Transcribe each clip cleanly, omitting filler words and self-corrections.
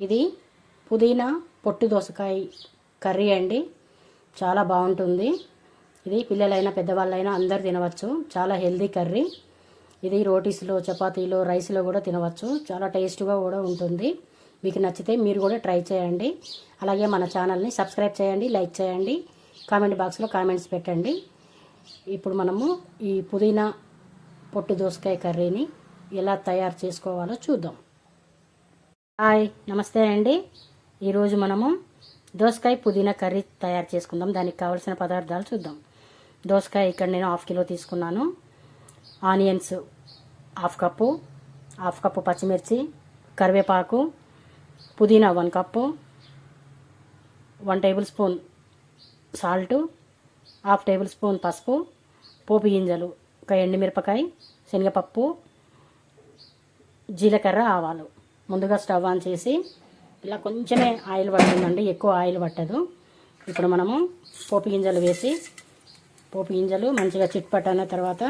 ఇది పుదీనా పొట్టు దోసకాయ కర్రీ అండి. చాలా బాగుంటుంది. ఇది పిల్లలైనా పెద్దవాళ్ళైనా అందరు తినవచ్చు. చాలా హెల్దీ కర్రీ. ఇది రోటీస్లో, చపాతీలో, రైస్లో కూడా తినవచ్చు. చాలా టేస్ట్గా కూడా ఉంటుంది. మీకు నచ్చితే మీరు కూడా ట్రై చేయండి. అలాగే మన ఛానల్ని సబ్స్క్రైబ్ చేయండి, లైక్ చేయండి, కామెంట్ బాక్స్లో కామెంట్స్ పెట్టండి. ఇప్పుడు మనము ఈ పుదీనా పొట్టు దోసకాయ కర్రీని ఎలా తయారు చేసుకోవాలో చూద్దాం. హాయ్, నమస్తే అండి. ఈరోజు మనము దోసకాయ పుదీనా కర్రీ తయారు చేసుకుందాం. దానికి కావాల్సిన పదార్థాలు చూద్దాం. దోసకాయ ఇక్కడ నేను 1/2 కిలో తీసుకున్నాను. ఆనియన్స్ 1/2 కప్పు, 1/2 కప్పు పచ్చిమిర్చి, కరివేపాకు, పుదీనా 1 cup, 1 table spoon salt, 1/2 table spoon పసుపు, పోపు గింజలు, ఒక ఎండుమిరపకాయ, శనగపప్పు, జీలకర్ర, ఆవాలు. ముందుగా స్టవ్ ఆన్ చేసి ఇలా కొంచెమే ఆయిల్ పడుతుందండి, ఎక్కువ ఆయిల్ పట్టదు. ఇప్పుడు మనము పోపు గింజలు వేసి, పోపు గింజలు మంచిగా చిట్పట్టన్న తర్వాత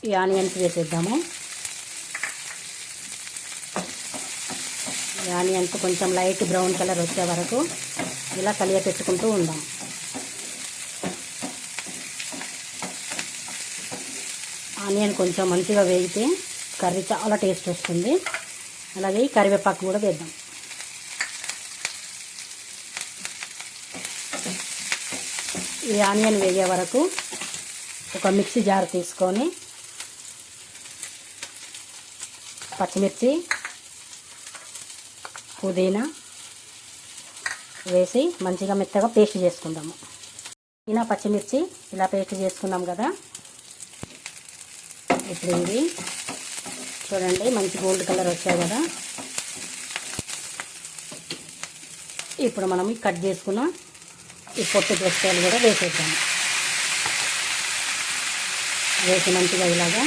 ఈ ఆనియన్స్ వేసేద్దాము. ఈ ఆనియన్స్ కొంచెం లైట్ బ్రౌన్ కలర్ వచ్చే వరకు ఇలా కలియపెట్టుకుంటూ ఉందాం. ఆనియన్ కొంచెం మంచిగా వేగితే కర్రీ చాలా టేస్ట్ వస్తుంది. అలాగే కరివేపాకు కూడా వేద్దాం. ఈ ఆనియన్ వేగే వరకు ఒక మిక్సీ జార్ తీసుకొని పచ్చిమిర్చి, పుదీనా వేసి మంచిగా మెత్తగా పేస్ట్ చేసుకుందాము. పుదీనా పచ్చిమిర్చి ఇలా పేస్ట్ చేసుకున్నాం కదా. ఇప్పుడు ఇది చూడండి, మంచి గోల్డ్ కలర్ వచ్చాయి కదా. ఇప్పుడు మనం కట్ చేసుకున్న ఈ పొట్టు దోసకాయలు కూడా వేసేద్దాము. వేసి మంచిగా ఇలాగా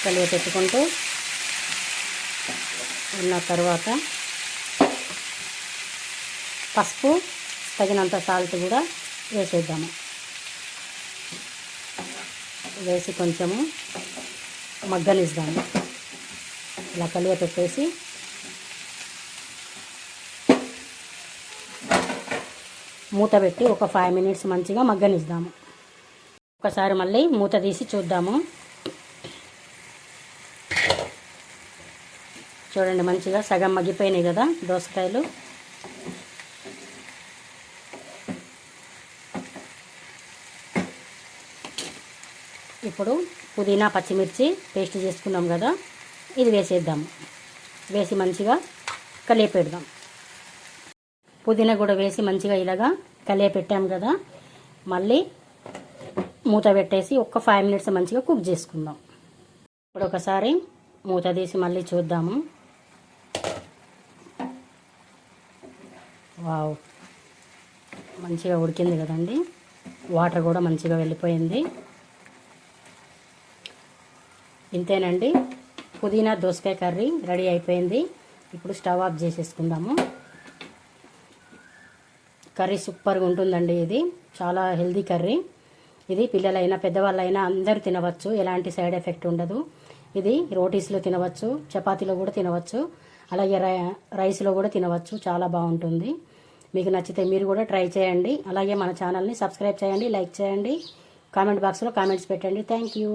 కలిగి పెట్టుకుంటూ ఉన్న తర్వాత పసుపు, తగినంత సాల్ట్ కూడా వేసేద్దాము. వేసి కొంచెము మగ్గనిద్దాము. ఇలా కలియ పెట్టేసి మూత పెట్టి ఒక 5 మినిట్స్ మంచిగా మగ్గనిద్దాము. ఒకసారి మళ్ళీ మూత తీసి చూద్దాము. చూడండి, మంచిగా సగం మగ్గిపోయినాయి కదా దోసకాయలు. ఇప్పుడు పుదీనా పచ్చిమిర్చి పేస్ట్ చేసుకున్నాం కదా, ఇది వేసేద్దాము. వేసి మంచిగా కలియపెడదాం. పుదీనా కూడా వేసి మంచిగా ఇలాగా కలియపెట్టాం కదా. మళ్ళీ మూత పెట్టేసి ఒక 5 మినిట్స్ మంచిగా కుక్ చేసుకుందాం. ఇప్పుడు ఒకసారి మూత తీసి మళ్ళీ చూద్దాము. వావ్, మంచిగా ఉడికింది కదండి. వాటర్ కూడా మంచిగా వెళ్ళిపోయింది. ఇంతేనండి, పుదీనా దోసకాయ కర్రీ రెడీ అయిపోయింది. ఇప్పుడు స్టవ్ ఆఫ్ చేసేసుకుందాము. కర్రీ సూపర్గా ఉంటుందండి. ఇది చాలా హెల్దీ కర్రీ. ఇది పిల్లలైనా పెద్దవాళ్ళైనా అందరూ తినవచ్చు. ఎలాంటి సైడ్ ఎఫెక్ట్ ఉండదు. ఇది రోటీస్లో తినవచ్చు, చపాతీలో కూడా తినవచ్చు, అలాగే రైస్లో కూడా తినవచ్చు. చాలా బాగుంటుంది. మీకు నచ్చితే మీరు కూడా ట్రై చేయండి. అలాగే మన ఛానల్ని సబ్స్క్రైబ్ చేయండి, లైక్ చేయండి, కామెంట్ బాక్స్లో కామెంట్స్ పెట్టండి. Thank you.